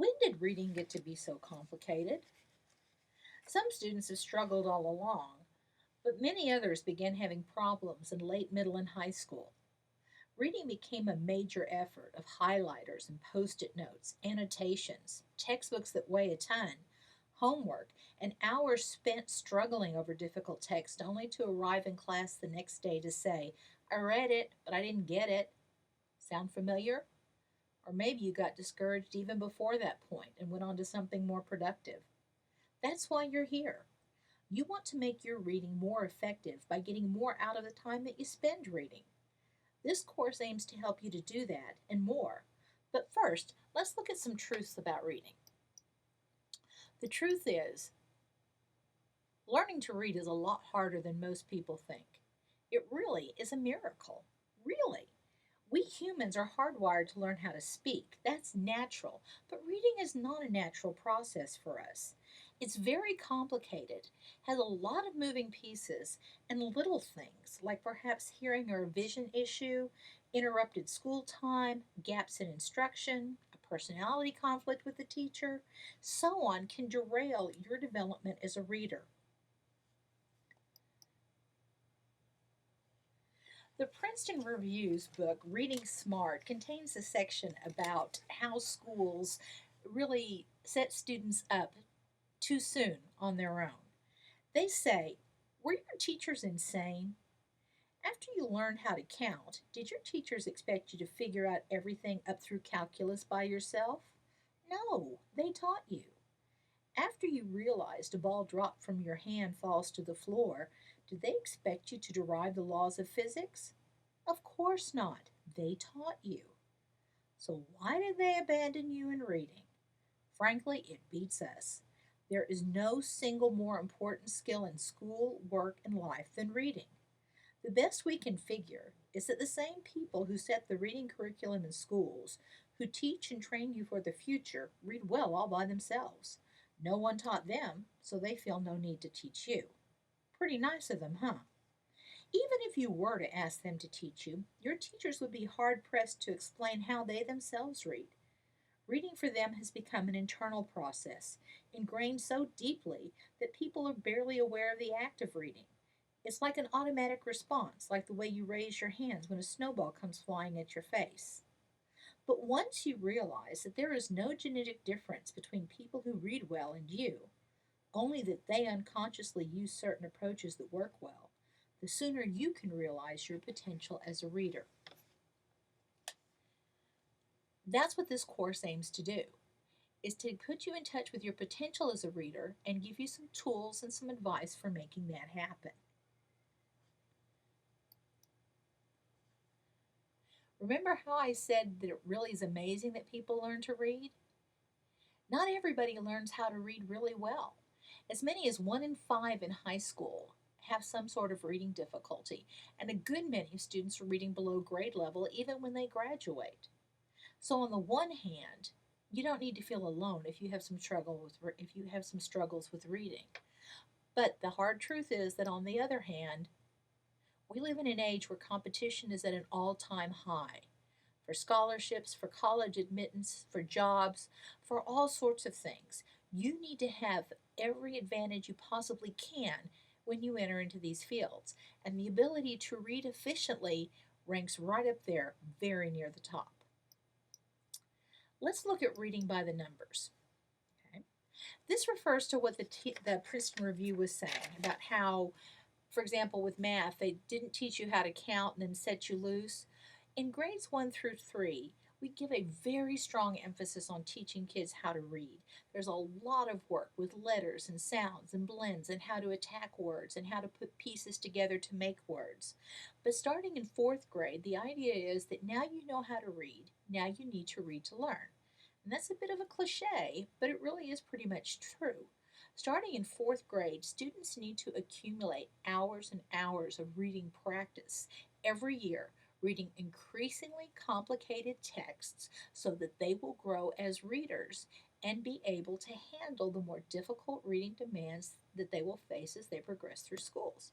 When did reading get to be so complicated? Some students have struggled all along, but many others began having problems in late middle and high school. Reading became a major effort of highlighters and post it notes, annotations, textbooks that weigh a ton, homework, and hours spent struggling over difficult text only to arrive in class the next day to say, I read it, but I didn't get it. Sound familiar? Or maybe you got discouraged even before that point and went on to something more productive. That's why you're here. You want to make your reading more effective by getting more out of the time that you spend reading. This course aims to help you to do that and more. But first, let's look at some truths about reading. The truth is, learning to read is a lot harder than most people think. It really is a miracle. Really. We humans are hardwired to learn how to speak. That's natural. But reading is not a natural process for us. It's very complicated, has a lot of moving pieces, and little things like perhaps hearing or a vision issue, interrupted school time, gaps in instruction, a personality conflict with the teacher, so on can derail your development as a reader. The Princeton Review's book, Reading Smart, contains a section about how schools really set students up too soon on their own. They say, were your teachers insane? After you learned how to count, did your teachers expect you to figure out everything up through calculus by yourself? No, they taught you. After you realized a ball dropped from your hand falls to the floor, did they expect you to derive the laws of physics? Of course not. They taught you. So why did they abandon you in reading? Frankly, it beats us. There is no single more important skill in school, work, and life than reading. The best we can figure is that the same people who set the reading curriculum in schools, who teach and train you for the future, read well all by themselves. No one taught them, so they feel no need to teach you. Pretty nice of them, huh? Even if you were to ask them to teach you, your teachers would be hard pressed to explain how they themselves read. Reading for them has become an internal process, ingrained so deeply that people are barely aware of the act of reading. It's like an automatic response, like the way you raise your hands when a snowball comes flying at your face. But once you realize that there is no genetic difference between people who read well and you, only that they unconsciously use certain approaches that work well, the sooner you can realize your potential as a reader. That's what this course aims to do, is to put you in touch with your potential as a reader and give you some tools and some advice for making that happen. Remember how I said that it really is amazing that people learn to read? Not everybody learns how to read really well. As many as 1 in 5 in high school have some sort of reading difficulty, and a good many students are reading below grade level even when they graduate. So on the one hand, you don't need to feel alone if you have some struggles with reading. But the hard truth is that on the other hand, we live in an age where competition is at an all-time high for scholarships, for college admittance, for jobs, for all sorts of things. You need to have every advantage you possibly can when you enter into these fields. And the ability to read efficiently ranks right up there, very near the top. Let's look at reading by the numbers. Okay. This refers to what the Princeton Review was saying about how, for example, with math, they didn't teach you how to count and then set you loose. In grades 1 through 3, we give a very strong emphasis on teaching kids how to read. There's a lot of work with letters and sounds and blends and how to attack words and how to put pieces together to make words. But starting in 4th grade, the idea is that now you know how to read, now you need to read to learn. And that's a bit of a cliche, but it really is pretty much true. Starting in 4th grade, students need to accumulate hours and hours of reading practice every year, reading increasingly complicated texts so that they will grow as readers and be able to handle the more difficult reading demands that they will face as they progress through schools.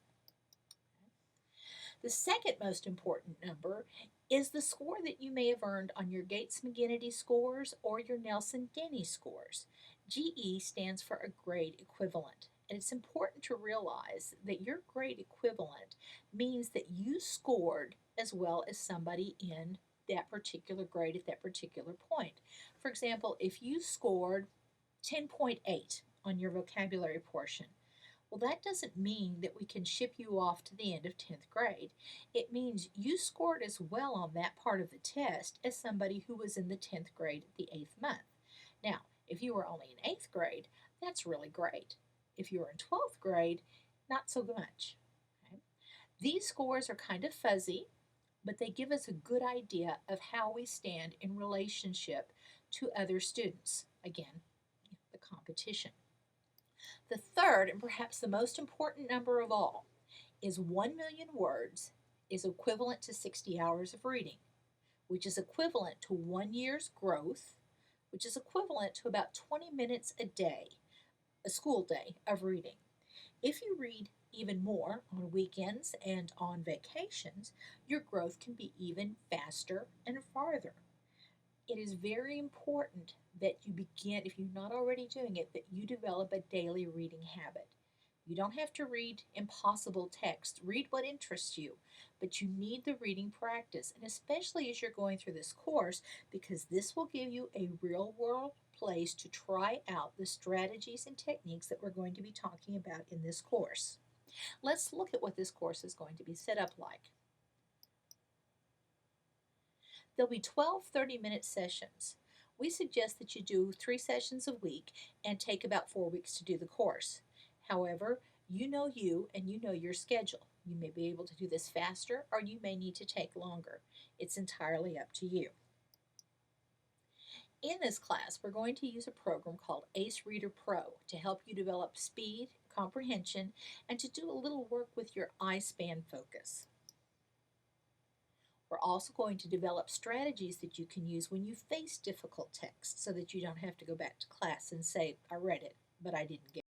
The second most important number is the score that you may have earned on your Gates McGinnity scores or your Nelson Denny scores. GE stands for a grade equivalent. And it's important to realize that your grade equivalent means that you scored as well as somebody in that particular grade at that particular point. For example, if you scored 10.8 on your vocabulary portion, well, that doesn't mean that we can ship you off to the end of 10th grade. It means you scored as well on that part of the test as somebody who was in the 10th grade at the 8th month. Now, if you were only in 8th grade, that's really great. If you were in 12th grade, not so much. Okay? These scores are kind of fuzzy, but they give us a good idea of how we stand in relationship to other students. Again, the competition. The third, and perhaps the most important number of all, is 1 million words is equivalent to 60 hours of reading, which is equivalent to 1 year's growth, which is equivalent to about 20 minutes a day, a school day of reading. If you read even more on weekends and on vacations, your growth can be even faster and farther. It is very important that you begin, if you're not already doing it, that you develop a daily reading habit. You don't have to read impossible text. Read what interests you, but you need the reading practice, and especially as you're going through this course, because this will give you a real world place to try out the strategies and techniques that we're going to be talking about in this course. Let's look at what this course is going to be set up like. There'll be 12 30-minute sessions. We suggest that you do 3 sessions a week and take about 4 weeks to do the course. However, you know you and you know your schedule. You may be able to do this faster or you may need to take longer. It's entirely up to you. In this class, we're going to use a program called ACE Reader Pro to help you develop speed, comprehension, and to do a little work with your eye span focus. We're also going to develop strategies that you can use when you face difficult text so that you don't have to go back to class and say, I read it, but I didn't get it.